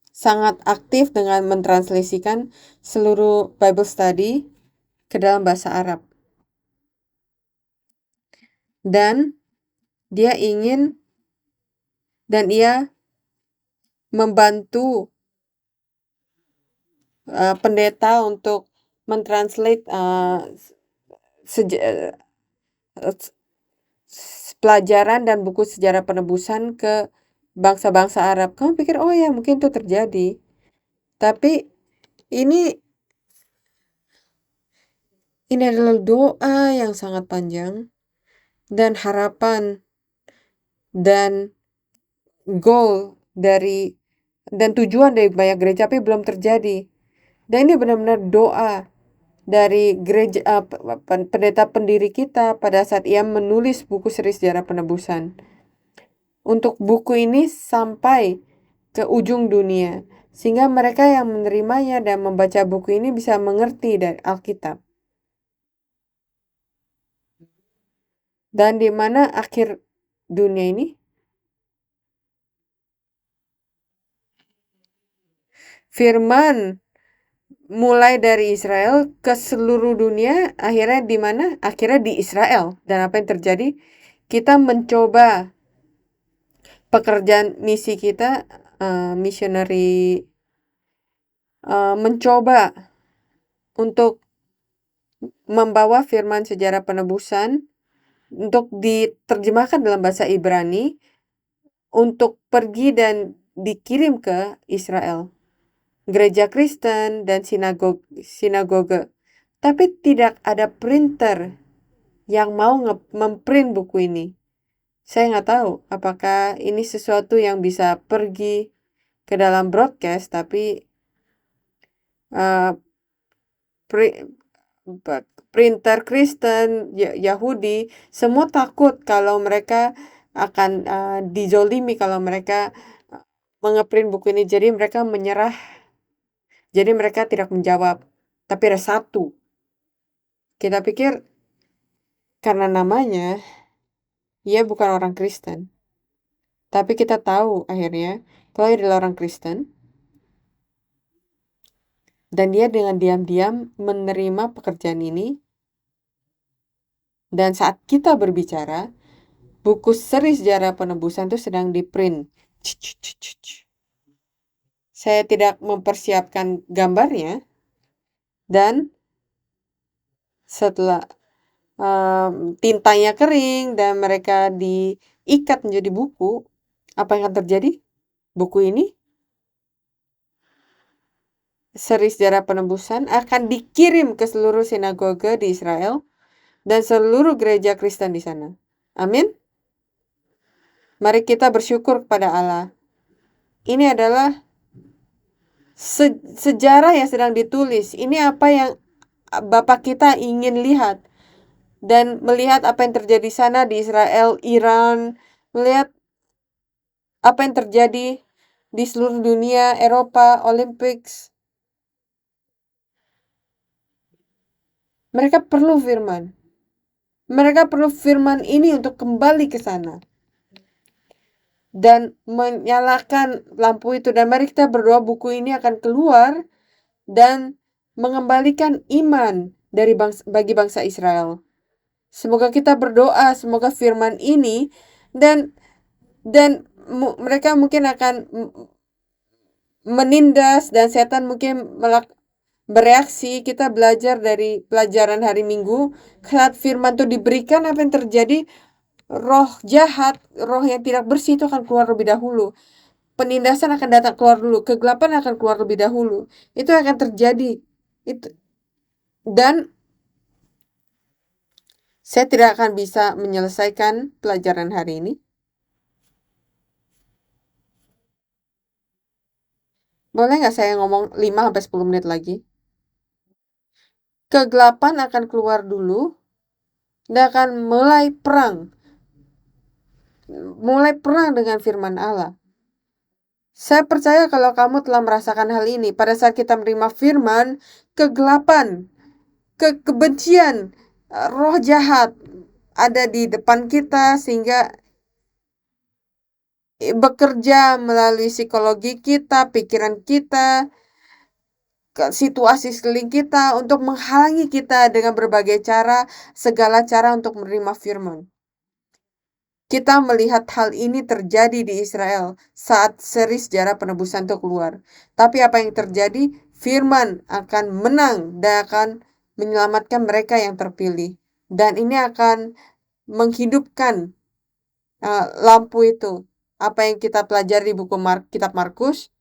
Speaker 1: sangat aktif dengan mentranslasikan seluruh Bible study ke dalam bahasa Arab. Dan ia membantu pendeta untuk mentranslate pelajaran dan buku sejarah penebusan ke bangsa-bangsa Arab. Kamu pikir, oh ya mungkin itu terjadi. Tapi ini adalah doa yang sangat panjang dan harapan dan goal dan tujuan dari banyak gereja, tapi belum terjadi. Dan ini benar-benar doa dari gereja pendeta pendiri kita pada saat ia menulis buku seri sejarah penebusan. Untuk buku ini sampai ke ujung dunia, sehingga mereka yang menerimanya dan membaca buku ini bisa mengerti dari Alkitab. Dan di mana akhir dunia ini? Firman mulai dari Israel ke seluruh dunia, akhirnya di mana? Akhirnya di Israel. Dan apa yang terjadi? Kita mencoba pekerjaan misi kita, missionary, mencoba untuk membawa firman sejarah penebusan untuk diterjemahkan dalam bahasa Ibrani untuk pergi dan dikirim ke Israel. gereja Kristen dan sinagoge. Tapi tidak ada printer yang mau memprint buku ini. Saya nggak tahu apakah ini sesuatu yang bisa pergi ke dalam broadcast, tapi uh, printer Kristen, Yahudi, semua takut kalau mereka akan dizolimi kalau mereka mengeprint buku ini. Jadi mereka menyerah. Jadi mereka tidak menjawab. Tapi ada satu. Kita pikir karena namanya, ia bukan orang Kristen. Tapi kita tahu akhirnya kalau dia adalah orang Kristen. Dan dia dengan diam-diam menerima pekerjaan ini. Dan saat kita berbicara, buku seri sejarah penebusan itu sedang diprint. Saya tidak mempersiapkan gambarnya. Dan setelah tintanya kering dan mereka diikat menjadi buku, apa yang akan terjadi? Buku ini, seri sejarah penebusan, akan dikirim ke seluruh sinagoge di Israel dan seluruh gereja Kristen di sana. Amin. Mari kita bersyukur kepada Allah. Ini adalah sejarah yang sedang ditulis. Ini apa yang Bapak kita ingin lihat. Dan melihat apa yang terjadi sana di Israel, Iran, melihat apa yang terjadi di seluruh dunia, Eropa, Olympics. Mereka perlu firman. Mereka perlu firman ini untuk kembali ke sana. Dan menyalakan lampu itu. Dan mari kita berdoa buku ini akan keluar dan mengembalikan iman bagi bangsa Israel. Semoga kita berdoa, semoga firman ini dan mereka mungkin akan menindas dan setan mungkin bereaksi. Kita belajar dari pelajaran hari Minggu, saat firman itu diberikan, apa yang terjadi? Roh jahat, roh yang tidak bersih itu akan keluar lebih dahulu. Penindasan akan datang keluar dulu, kegelapan akan keluar lebih dahulu. Itu akan terjadi. Dan saya tidak akan bisa menyelesaikan pelajaran hari ini. Boleh nggak saya ngomong 5-10 menit lagi? Kegelapan akan keluar dulu dan akan mulai perang. Mulai perang dengan firman Allah. Saya percaya kalau kamu telah merasakan hal ini, pada saat kita menerima firman, kegelapan, kebencian, roh jahat ada di depan kita sehingga bekerja melalui psikologi kita, pikiran kita, situasi sekeliling kita untuk menghalangi kita dengan berbagai cara, segala cara untuk menerima firman. Kita melihat hal ini terjadi di Israel saat seri sejarah penebusan itu keluar. Tapi apa yang terjadi? Firman akan menang dan akan menyelamatkan mereka yang terpilih. Dan ini akan menghidupkan lampu itu. Apa yang kita pelajari di buku kitab Markus,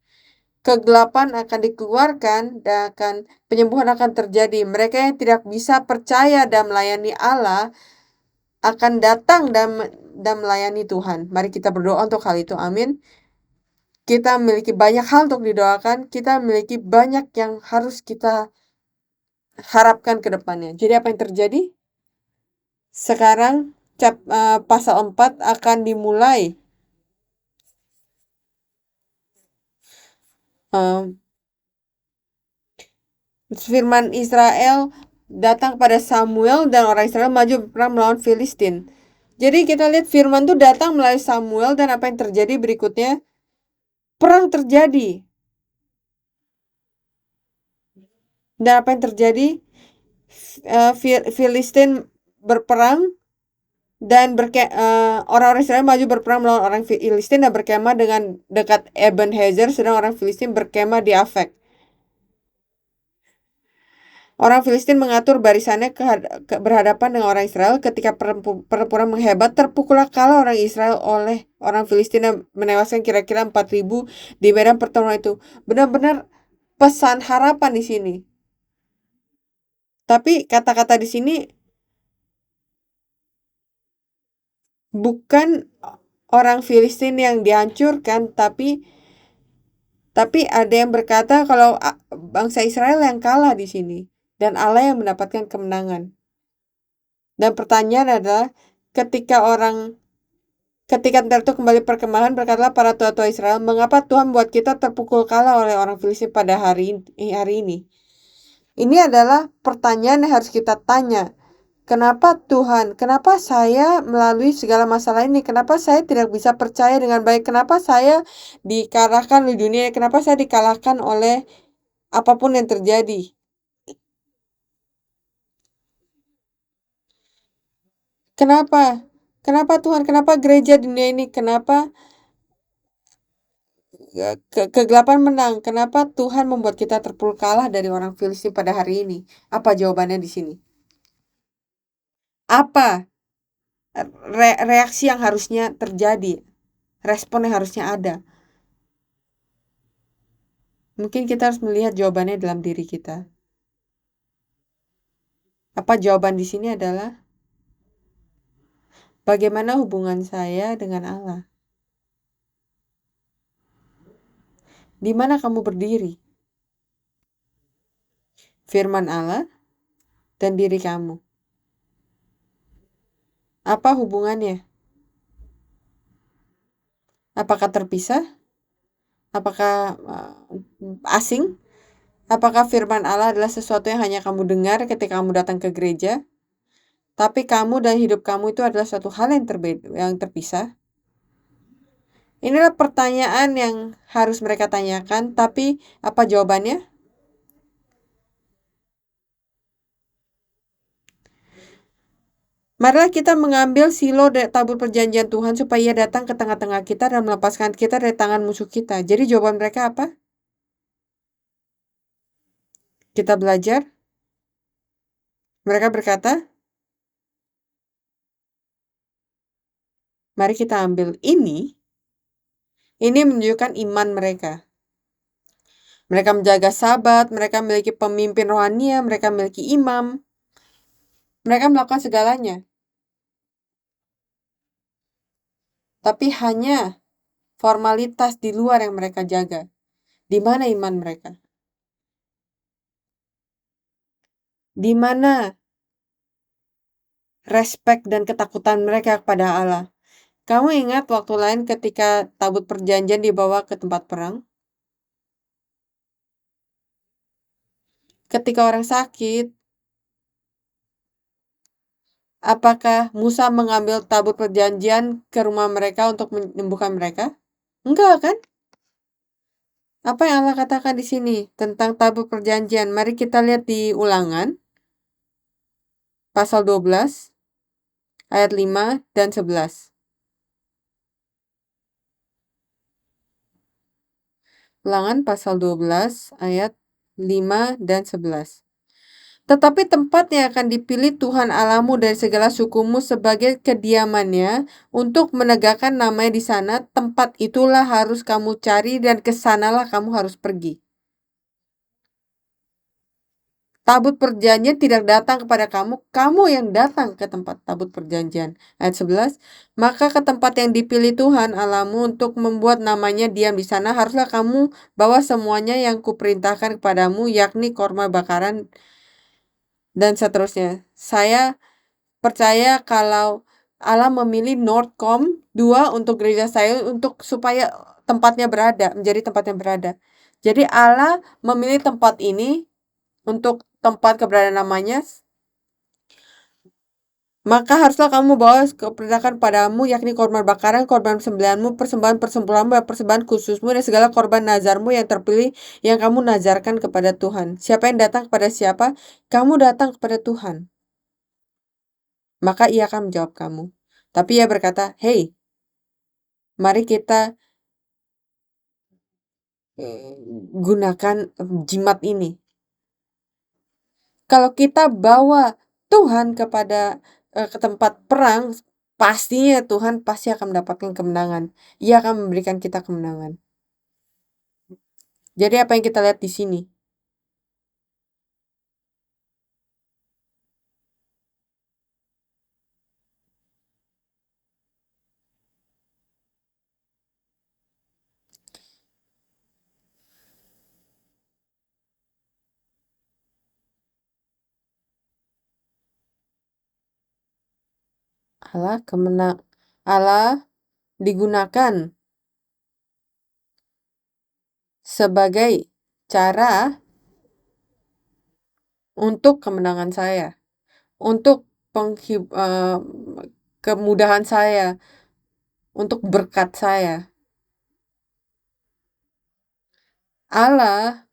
Speaker 1: kegelapan akan dikeluarkan dan penyembuhan akan terjadi. Mereka yang tidak bisa percaya dan melayani Allah akan datang dan melayani Tuhan. Mari kita berdoa untuk hal itu. Amin. Kita memiliki banyak hal untuk didoakan. Kita memiliki banyak yang harus kita harapkan ke depannya. Jadi apa yang terjadi? Sekarang pasal 4 akan dimulai. Firman Israel datang pada Samuel dan orang Israel maju perang melawan Filistin. Jadi kita lihat firman itu datang melalui Samuel dan apa yang terjadi berikutnya? Perang terjadi. Dan apa yang terjadi? Filistin berperang dan orang-orang Israel maju berperang melawan orang Filistin dan berkemah dengan dekat Ebenezer, sedang orang Filistin berkemah di Afek. Orang Filistin mengatur barisannya berhadapan dengan orang Israel. Ketika pertempuran menghebat, terpukullah kalah orang Israel oleh orang Filistin dan menewaskan kira-kira 4.000 di medan pertempuran itu. Benar-benar pesan harapan di sini. Tapi kata-kata di sini bukan orang Filistin yang dihancurkan, tapi ada yang berkata kalau bangsa Israel yang kalah di sini dan Allah yang mendapatkan kemenangan. Dan pertanyaan adalah ketika ntar itu kembali perkemahan, berkatalah para tua-tua Israel, mengapa Tuhan buat kita terpukul kalah oleh orang Filistin pada hari ini? Ini adalah pertanyaan yang harus kita tanya. Kenapa Tuhan? Kenapa saya melalui segala masalah ini? Kenapa saya tidak bisa percaya dengan baik? Kenapa saya dikalahkan di dunia? Kenapa saya dikalahkan oleh apapun yang terjadi? Kenapa? Kenapa Tuhan? Kenapa gereja dunia ini? Kenapa kegelapan menang? Kenapa Tuhan membuat kita terpuruk kalah dari orang Filistin pada hari ini? Apa jawabannya di sini? Apa reaksi yang harusnya terjadi? Respon yang harusnya ada? Mungkin kita harus melihat jawabannya dalam diri kita. Apa jawaban di sini adalah bagaimana hubungan saya dengan Allah? Di mana kamu berdiri? Firman Allah dan diri kamu. Apa hubungannya? Apakah terpisah? Apakah asing? Apakah firman Allah adalah sesuatu yang hanya kamu dengar ketika kamu datang ke gereja? Tapi kamu dan hidup kamu itu adalah suatu hal yang yang terpisah? Inilah pertanyaan yang harus mereka tanyakan, tapi apa jawabannya? Marilah kita mengambil silo dari tabur perjanjian Tuhan supaya ia datang ke tengah-tengah kita dan melepaskan kita dari tangan musuh kita. Jadi jawaban mereka apa? Kita belajar. Mereka berkata, mari kita ambil ini. Ini menunjukkan iman mereka. Mereka menjaga sabat, mereka memiliki pemimpin rohania, mereka memiliki imam. Mereka melakukan segalanya. Tapi hanya formalitas di luar yang mereka jaga. Di mana iman mereka? Di mana respek dan ketakutan mereka kepada Allah? Kamu ingat waktu lain ketika tabut perjanjian dibawa ke tempat perang? Ketika orang sakit, apakah Musa mengambil tabut perjanjian ke rumah mereka untuk menyembuhkan mereka? Enggak kan? Apa yang Allah katakan di sini tentang tabut perjanjian? Mari kita lihat di Ulangan pasal 12 ayat 5 dan 11. Ulangan pasal 12 ayat 5 dan 11. Tetapi tempat yang akan dipilih Tuhan Allahmu dari segala sukumu sebagai kediamannya untuk menegakkan namanya di sana, tempat itulah harus kamu cari dan kesanalah kamu harus pergi. Tabut perjanjian tidak datang kepada kamu, kamu yang datang ke tempat tabut perjanjian. Ayat 11, maka ke tempat yang dipilih Tuhan Allahmu untuk membuat namanya diam di sana, haruslah kamu bawa semuanya yang kuperintahkan kepadamu, yakni korma bakaran dan seterusnya. Saya percaya kalau Allah memilih Nordcom 2 untuk gereja saya supaya menjadi tempatnya berada. Jadi Allah memilih tempat ini untuk tempat keberadaan namanya, maka haruslah kamu bawa keperintahkan padamu, yakni korban bakaran, korban sembelihanmu, persembahan persembahyanmu, persembahan khususmu, dan segala korban nazarmu yang terpilih yang kamu nazarkan kepada Tuhan. Siapa yang datang kepada siapa? Kamu datang kepada Tuhan. Maka ia akan menjawab kamu. Tapi ia berkata, hey, mari kita gunakan jimat ini. Kalau kita bawa Tuhan ke tempat perang, pastinya Tuhan pasti akan mendapatkan kemenangan. Ia akan memberikan kita kemenangan. Jadi apa yang kita lihat di sini? Allah digunakan sebagai cara untuk kemenangan saya, untuk kemudahan saya, untuk berkat saya. Allah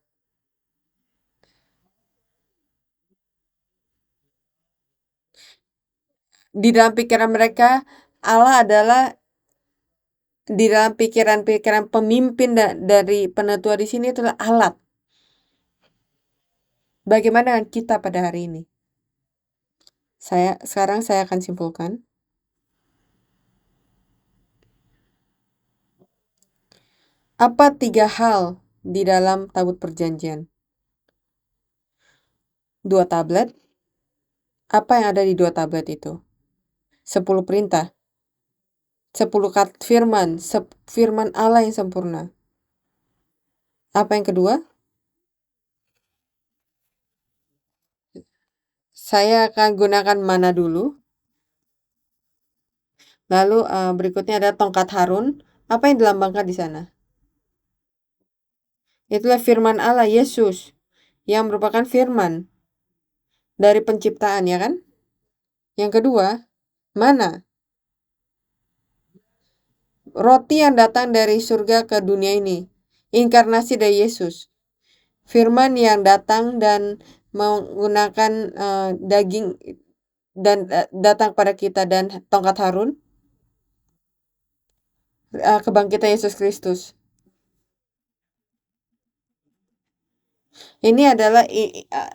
Speaker 1: di dalam pikiran mereka, Allah adalah di dalam pikiran-pikiran pemimpin dari penetua di sini adalah alat. Bagaimana dengan kita pada hari ini? Sekarang saya akan simpulkan. Apa 3 hal di dalam tabut perjanjian? 2 tablet. Apa yang ada di 2 tablet itu? 10 perintah. 10 firman. Firman Allah yang sempurna. Apa yang kedua? Saya akan gunakan mana dulu. Lalu berikutnya ada tongkat Harun. Apa yang dilambangkan di sana? Itulah firman Allah, Yesus, yang merupakan firman dari penciptaan, ya kan? Yang kedua, mana? Roti yang datang dari surga ke dunia ini. Inkarnasi dari Yesus. Firman yang datang dan menggunakan daging dan datang pada kita, dan tongkat Harun, kebangkitan Yesus Kristus. Ini adalah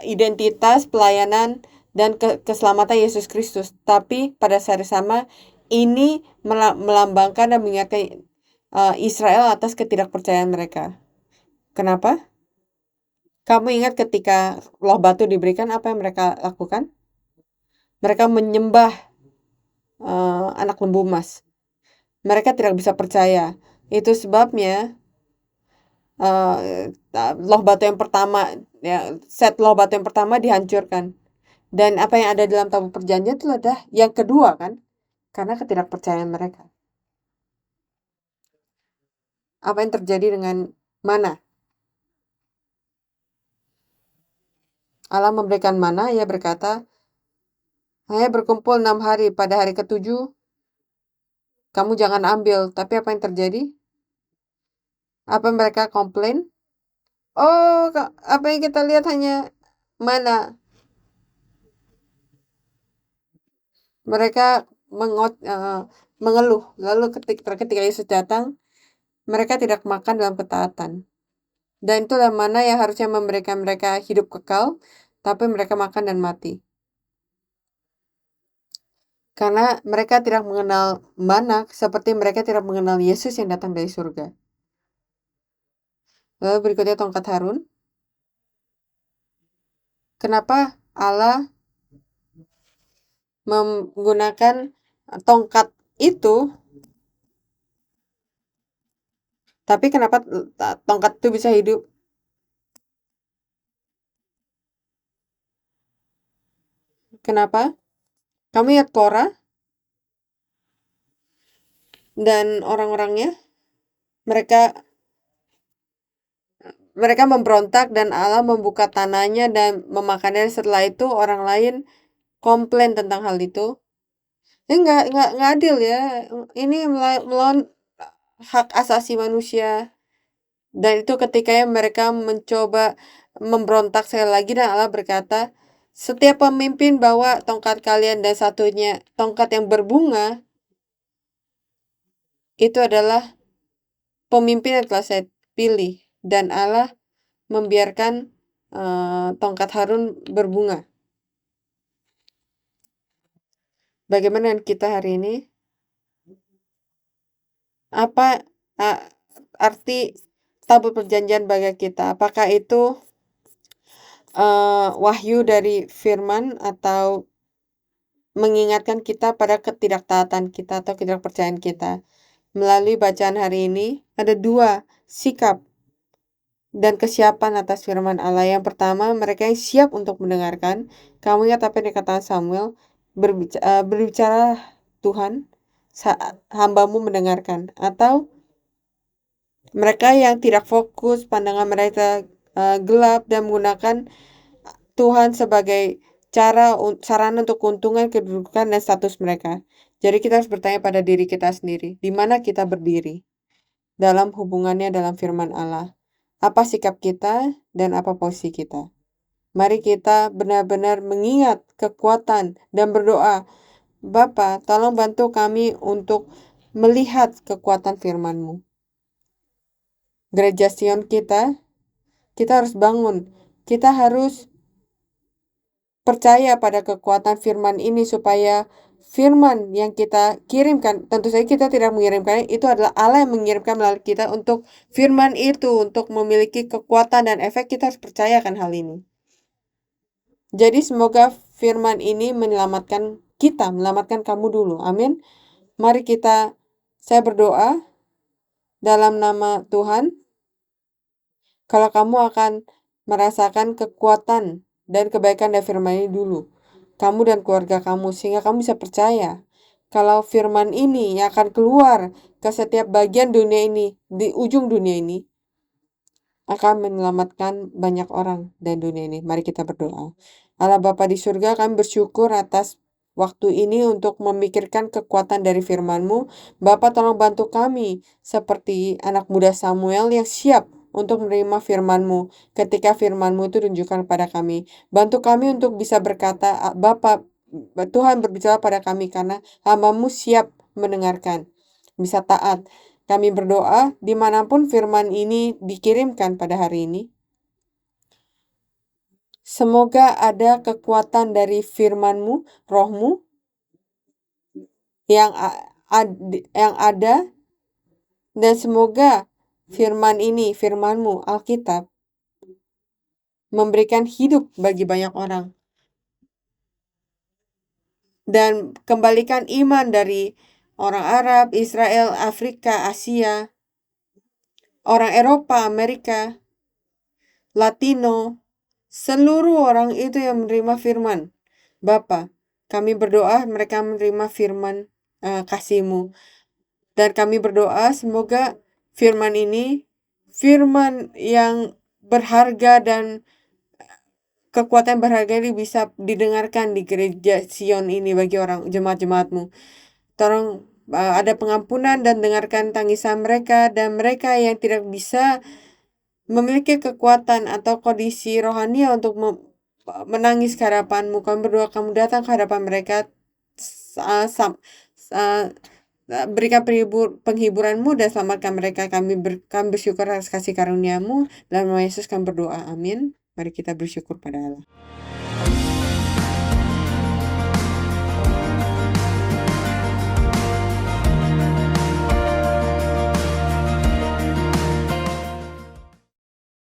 Speaker 1: identitas, pelayanan, dan keselamatan Yesus Kristus. Tapi pada saat yang sama, ini melambangkan dan mengingatkan Israel atas ketidakpercayaan mereka. Kenapa? Kamu ingat ketika loh batu diberikan, apa yang mereka lakukan? Mereka menyembah anak lembu emas. Mereka tidak bisa percaya. Itu sebabnya loh batu yang pertama, ya, set loh batu yang pertama dihancurkan. Dan apa yang ada dalam tabut perjanjian itu adalah yang kedua, kan? Karena ketidakpercayaan mereka. Apa yang terjadi dengan mana? Allah memberikan mana, ia berkata, hanya berkumpul 6 hari, pada hari ketujuh kamu jangan ambil. Tapi apa yang terjadi? Apa mereka komplain? Oh, apa yang kita lihat hanya mana? Mereka mengeluh. Lalu ketika Yesus datang, mereka tidak makan dalam ketaatan. Dan itulah mana yang harusnya memberikan mereka hidup kekal, tapi mereka makan dan mati. Karena mereka tidak mengenal mana, seperti mereka tidak mengenal Yesus yang datang dari surga. Lalu berikutnya tongkat Harun. Kenapa Allah menggunakan tongkat itu, tapi kenapa tongkat itu bisa hidup? Kenapa? Kamu lihat Korah dan orang-orangnya, mereka mereka memberontak dan Allah membuka tanahnya dan memakannya. Setelah itu orang lain komplain tentang hal itu. Ini nggak adil ya. Ini melawan hak asasi manusia. Dan itu ketika mereka mencoba memberontak sekali lagi, dan Allah berkata, setiap pemimpin bawa tongkat kalian, dan satunya tongkat yang berbunga, itu adalah pemimpin yang telah saya pilih. Dan Allah membiarkan tongkat Harun berbunga. Bagaimana dengan kita hari ini? Apa arti tabut perjanjian bagi kita. Apakah itu wahyu dari firman atau mengingatkan kita pada ketidaktaatan kita atau ketidakpercayaan kita. Melalui bacaan hari ini, ada 2 sikap dan kesiapan atas firman Allah. Yang pertama, mereka yang siap untuk mendengarkan. Kamu ingat apa yang dikatakan Samuel? Berbicara Tuhan, hambamu mendengarkan. Atau mereka yang tidak fokus, pandangan mereka gelap dan menggunakan Tuhan sebagai sarana untuk keuntungan, kedudukan, dan status mereka. Jadi kita harus bertanya pada diri kita sendiri, di mana kita berdiri dalam hubungannya dalam firman Allah. Apa sikap kita dan apa posisi kita. Mari kita benar-benar mengingat kekuatan dan berdoa, Bapa, tolong bantu kami untuk melihat kekuatan firman-Mu. Gereja Sion kita harus bangun. Kita harus percaya pada kekuatan firman ini supaya firman yang kita kirimkan, tentu saja kita tidak mengirimkan, itu adalah Allah yang mengirimkan melalui kita untuk firman itu, untuk memiliki kekuatan dan efek. Kita harus percayakan hal ini. Jadi semoga firman ini menyelamatkan kita, menyelamatkan kamu dulu. Amin. Mari saya berdoa dalam nama Tuhan. Kalau kamu akan merasakan kekuatan dan kebaikan dari firman ini dulu, kamu dan keluarga kamu, sehingga kamu bisa percaya kalau firman ini yang akan keluar ke setiap bagian dunia ini, di ujung dunia ini, akan menyelamatkan banyak orang dari dunia ini. Mari kita berdoa. Allah Bapa di surga, kami bersyukur atas waktu ini untuk memikirkan kekuatan dari firman-Mu. Bapa, tolong bantu kami seperti anak muda Samuel yang siap untuk menerima firman-Mu ketika firman-Mu itu tunjukkan pada kami. Bantu kami untuk bisa berkata, Bapa, Tuhan berbicara pada kami karena hamba-Mu siap mendengarkan, bisa taat. Kami berdoa dimanapun firman ini dikirimkan pada hari ini. Semoga ada kekuatan dari firman-Mu, roh-Mu yang ada, dan semoga firman ini, firman-Mu, Alkitab, memberikan hidup bagi banyak orang. Dan kembalikan iman dari orang Arab, Israel, Afrika, Asia, orang Eropa, Amerika, Latino, seluruh orang itu yang menerima firman. Bapa, kami berdoa mereka menerima firman kasih-Mu. Dan kami berdoa semoga firman ini, firman yang berharga dan kekuatan berharga ini bisa didengarkan di gereja Sion ini bagi orang jemaat-jemaat-Mu. Tolong ada pengampunan dan dengarkan tangisan mereka, dan mereka yang tidak bisa memiliki kekuatan atau kondisi rohani untuk menangis ke hadapan-Mu. Kami berdoa kamu datang ke hadapan mereka, berikan penghiburan-Mu dan selamatkan mereka. Kami bersyukur atas kasih karunia-Mu. Dalam nama Yesus kami berdoa. Amin. Mari kita bersyukur pada Allah.